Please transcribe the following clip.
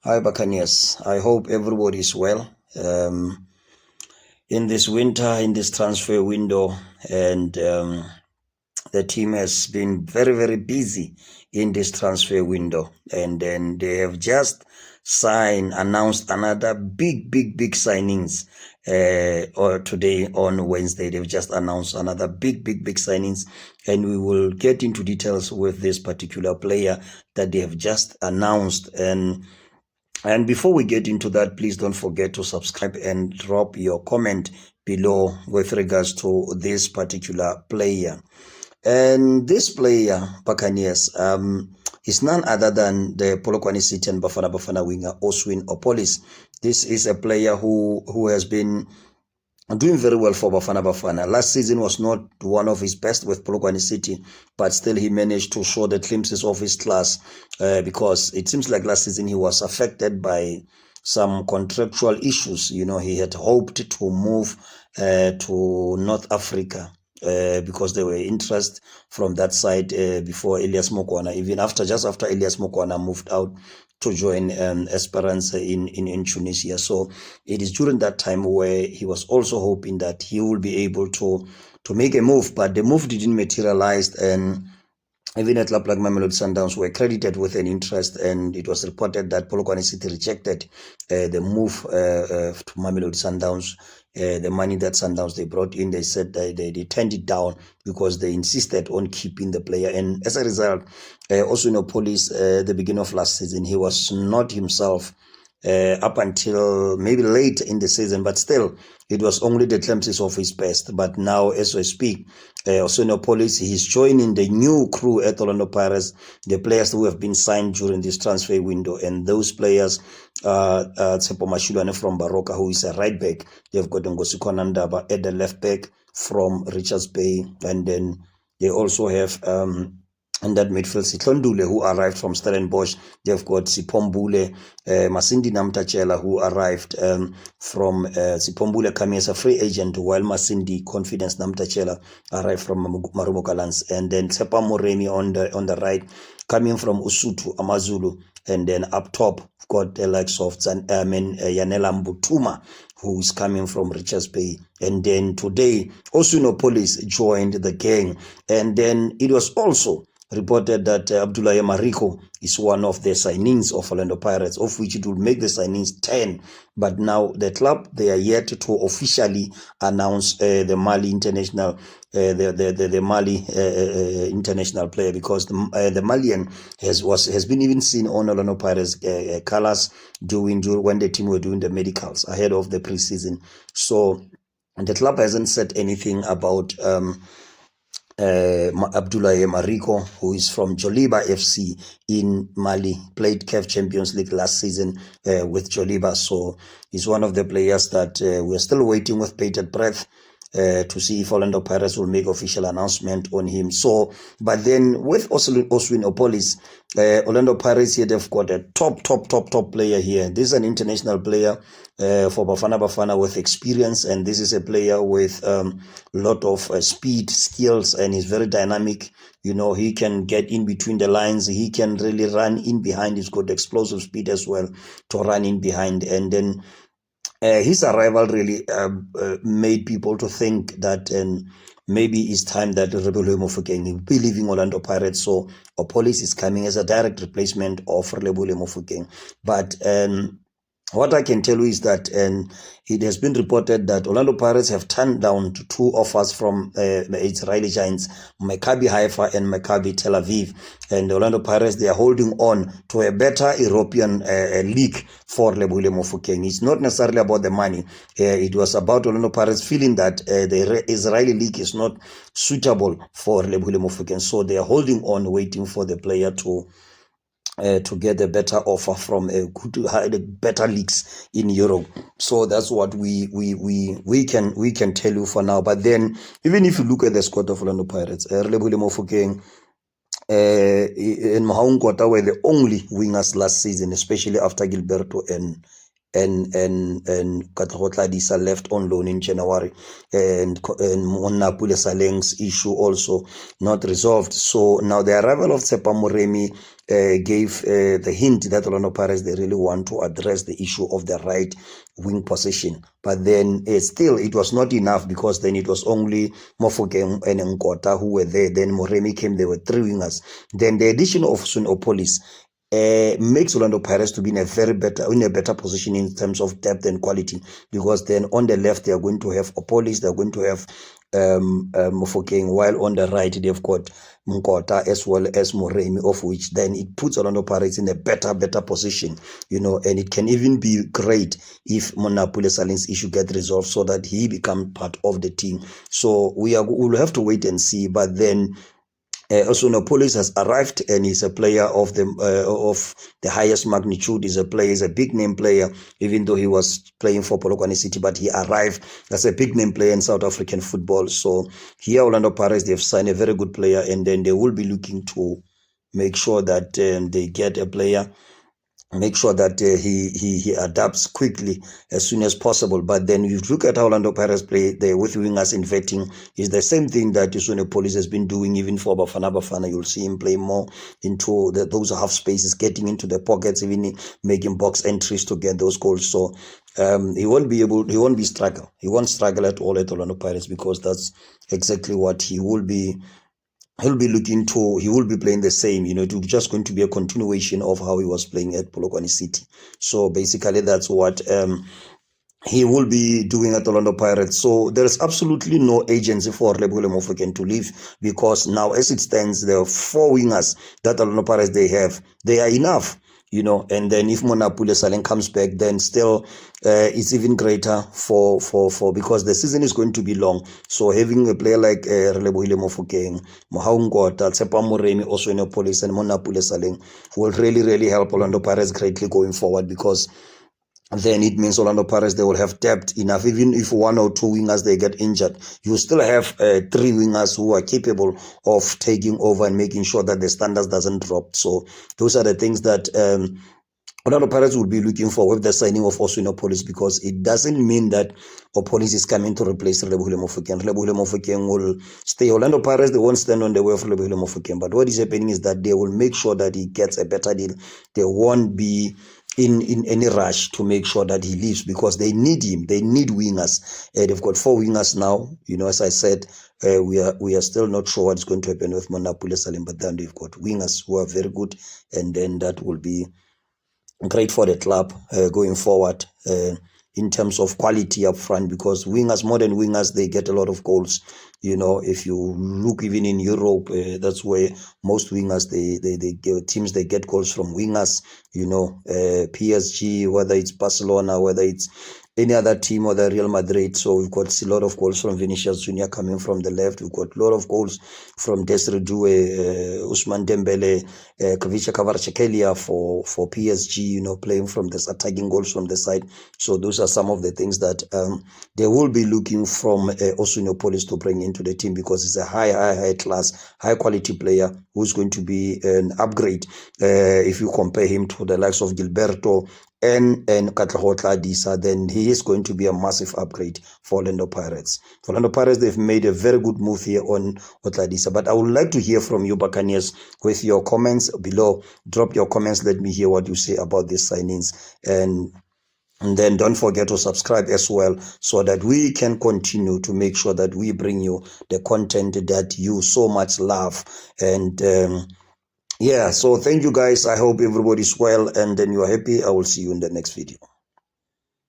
Hi, Buccaneers. I hope everybody is well. In this winter, in this transfer window, and the team has been very, very busy in this transfer window. And then they have just announced another big signings. Or today on Wednesday, they've just announced another big signings, and we will get into details with this particular player that they have just announced. And before we get into that, please don't forget to subscribe and drop your comment below with regards to this particular player. And this player, Buccaneers, is none other than the Polokwane City and Bafana winger, Oswin Appollis. This is a player who has been doing very well for Bafana. Last season was not one of his best with Polokwane City, but still he managed to show the glimpses of his class because it seems like last season he was affected by some contractual issues. You know, he had hoped to move to North Africa because there were interest from that side before Elias Mokwana, just after Elias Mokwana moved out to join Esperance in Tunisia. So it is during that time where he was also hoping that he will be able to make a move, but the move didn't materialize, and even at club like Mamelodi Sundowns were credited with an interest, and it was reported that Polokwane City rejected the move to Mamelodi Sundowns. The money that Sundowns they brought in, they said they turned it down because they insisted on keeping the player. And as a result, also in Appollis, the beginning of last season, he was not himself up until maybe late in the season, but still it was only the glimpses of his best. But now, as we speak, also in Appollis, he's joining the new crew at Orlando Pirates, the players who have been signed during this transfer window. And those players are Tsepo Mashulwane from Baroka, who is a right back. They've got Ngosi Konandaba at the left back from Richards Bay, and then they also have and that midfield Sitlondule, who arrived from Stellenbosch. They've got Sipombule, Masindi Namtachela, who arrived from Sipombule coming as a free agent, while Masindi Confidence Namtachela arrived from Marumo Gallants. And then Tsepa Moremi on the right, coming from Usutu Amazulu. And then up top, we've got the likes of Yanela Mbutuma, who is coming from Richards Bay. And then today, Oswin Appollis joined the gang. And then it was also reported that Abdullah Mariko is one of the signings of Orlando Pirates, of which it will make the signings 10. But now the club, they are yet to officially announce the Mali international, the Mali international player, because the Malian has been even seen on Orlando Pirates colors during when the team were doing the medicals ahead of the preseason. So the club hasn't said anything about Abdullah Mariko, who is from Joliba FC in Mali, played CAF Champions League last season with Joliba. So he's one of the players that we're still waiting with bated breath to see if Orlando Pirates will make official announcement on him. So, but then with Oswin Appollis, Orlando Pirates here, they've got a top player here. This is an international player for Bafana with experience, and this is a player with a lot of speed, skills, and he's very dynamic. You know, he can get in between the lines. He can really run in behind. He's got explosive speed as well to run in behind. And then his arrival really made people to think that maybe it's time that Relebohile Mofokeng will be leaving Orlando Pirates. So Appollis is coming as a direct replacement of Relebohile Mofokeng. But what I can tell you is that it has been reported that Orlando Pirates have turned down 2 offers from Israeli giants, Maccabi Haifa and Maccabi Tel Aviv. And Orlando Pirates, they are holding on to a better European league for Relebohile Mofokeng. It's not necessarily about the money. It was about Orlando Pirates feeling that the Israeli league is not suitable for Relebohile Mofokeng. So they are holding on, waiting for the player to get a better offer from better leagues in Europe. So that's what we can tell you for now. But then, even if you look at the squad of Orlando Pirates, Relebohile Mofokeng and Mahaung Kota were the only wingers last season, especially after Gilberto and and Katlego Tladisa left on loan in January, and Monna Pule Saleng's issue also not resolved. So now the arrival of Tsepa Moremi gave the hint that Orlando Pirates, they really want to address the issue of the right wing position. But then still it was not enough, because then it was only Mofokeng and Nkota who were there. Then Moremi came, there were 3 wingers. Then the addition of Appollis makes Orlando Pirates to be in a better position in terms of depth and quality, because then on the left they are going to have Appollis, they're going to have Mofokeng, while on the right they've got Nkota as well as Moremi, of which then it puts Orlando Pirates in a better position, and it can even be great if Monapule Salin's issue get resolved, so that he become part of the team. So we'll have to wait and see. But then Oswin Appollis has arrived, and he's a player of the highest magnitude. He's a big name player, even though he was playing for Polokwane City, but he arrived as a big name player in South African football. So here, Orlando Pirates, they've signed a very good player, and then they will be looking to make sure that they get a player, make sure that he adapts quickly as soon as possible. But then you look at how Orlando Pirates play there with wingers inverting, is the same thing that Oswin Appollis has been doing even for Bafana. You'll see him play more into those half spaces, getting into the pockets, even making box entries to get those goals. So he won't struggle at all at Orlando Pirates, because that's exactly what he will be looking to. He will be playing the same, it's just going to be a continuation of how he was playing at Polokwane City. So basically that's what he will be doing at Orlando Pirates. So there is absolutely no agency for Lebohile Mofokeng to leave, because now as it stands, there are 4 wingers that Orlando Pirates they are enough. And then if Monapule Saleng comes back, then still it's even greater for because the season is going to be long. So having a player like Relebohile Mofokeng, Mohaungota, Tsepa Moremi, Oswin Appollis, and Monapule Saleng will really help Orlando Pirates greatly going forward, because then it means Orlando Pirates, they will have depth enough. Even if 1 or 2 wingers they get injured, you still have 3 wingers who are capable of taking over and making sure that the standards doesn't drop. So those are the things that Orlando Pirates will be looking for with the signing of Oswin Appollis, because it doesn't mean that Appollis is coming to replace Relebohile Mofokeng. Relebohile Mofokeng will stay. Orlando Pirates, they won't stand on the way of Relebohile Mofokeng. But what is happening is that they will make sure that he gets a better deal. They won't be in any rush to make sure that he leaves, because they need him. They need wingers. They've got 4 wingers now. As I said, we are still not sure what's going to happen with Monapule Saleng, but then they've got wingers who are very good, and then that will be great for the club going forward in terms of quality up front, because wingers, modern wingers, they get a lot of goals. If you look even in Europe, that's where most wingers, they get teams, they get goals from wingers. PSG, whether it's Barcelona, whether it's any other team, or the Real Madrid. So we've got a lot of goals from Vinicius Junior coming from the left. We've got a lot of goals from Desiree Doué, Ousmane Dembele, Kvicha Kvaratskhelia for PSG, playing from this, attacking goals from the side. So those are some of the things that they will be looking from Oswin Appollis to bring into the team, because it's a high class, high quality player who's going to be an upgrade if you compare him to the likes of Gilberto and Katlego Tladisa. Then he is going to be a massive upgrade for Orlando Pirates. For Orlando Pirates, they've made a very good move here on Tladisa. But I would like to hear from you, Buccaneers, with your comments below. Drop your comments. Let me hear what you say about these signings. And then don't forget to subscribe as well, so that we can continue to make sure that we bring you the content that you so much love. And yeah, so thank you guys. I hope everybody's well, and then you're happy. I will see you in the next video.